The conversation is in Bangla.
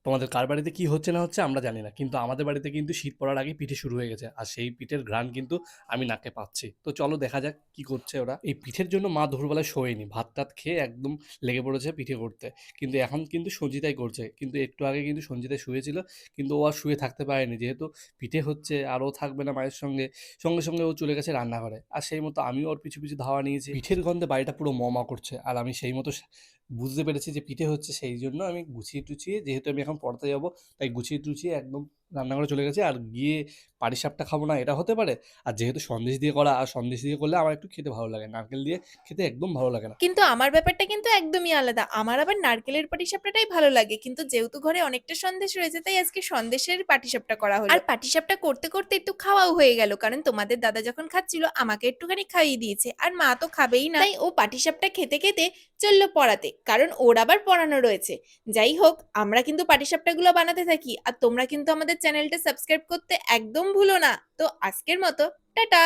তোমাদের কার বাড়িতে কি হচ্ছে না হচ্ছে আমরা জানি না, কিন্তু আমাদের বাড়িতে কিন্তু শীত পড়ার আগে পিঠে শুরু হয়ে গেছে, আর সেই পিঠের ঘ্রাণ কিন্তু আমি নাকে পাচ্ছি। তো চলো দেখা যাক কি করছে ওরা। এই পিঠের জন্য মা দুপুরবেলায় শোয়নি, ভাত টাত খেয়ে একদম লেগে পড়েছে পিঠে করতে। কিন্তু এখন কিন্তু সঞ্জিতাই করছে, কিন্তু একটু আগে কিন্তু সঞ্জিতাই শুয়েছিল, কিন্তু ও আর শুয়ে থাকতে পারেনি, যেহেতু পিঠে হচ্ছে আর ও থাকবে না মায়ের সঙ্গে। সঙ্গে সঙ্গে ও চলে গেছে রান্নাঘরে, আর সেই মতো আমিও ওর পিছু পিছু ধাওয়া নিয়েছি। পিঠের গন্ধে বাড়িটা পুরো মমা করছে, আর আমি সেই মতো বুঝতে পেরেছি যে পিঠে হচ্ছে, সেই জন্য আমি গুছিয়ে টুছিয়ে, যেহেতু আমি এখন পড়তে যাব, তাই গুছিয়ে টুছিয়ে একদম রান্নাঘরে চলে গেছি। আর গিয়ে পাটিসাপটা খাবো না এটা হতে পারে? আর যেহেতু সন্দেশ দিয়ে করা, আর সন্দেশ দিয়ে করলে আমার একটু খেতে ভালো লাগে, নারকেল দিয়ে খেতে একদম ভালো লাগে না। কিন্তু আমার ব্যাপারটা কিন্তু একদমই আলাদা। আমার আবার নারকেলের পাটিসাপটাটাই ভালো লাগে, কিন্তু যেহেতু ঘরে অনেকটা সন্দেশ রয়েছে তাই আজকে সন্দেশের পাটিসাপটা করা হলো। আর পাটিসাপটা করতে করতে একটু খাওয়াও হয়ে গেল, কারণ তোমাদের দাদা যখন খাচ্ছিল আমাকে একটুখানি খাইয়ে দিয়েছে, আর মা তো খাবেই না, তাই ও পাটিসাপটা খেতে খেতে চললো পড়াতে, কারণ ওর আবার পড়ানো রয়েছে। যাই হোক, আমরা কিন্তু পাটিসাপটাগুলো বানাতে থাকি, আর তোমরা কিন্তু আমাদের চ্যানেলটা সাবস্ক্রাইব করতে একদম ভুলো না। তো আজকের মতো টাটা।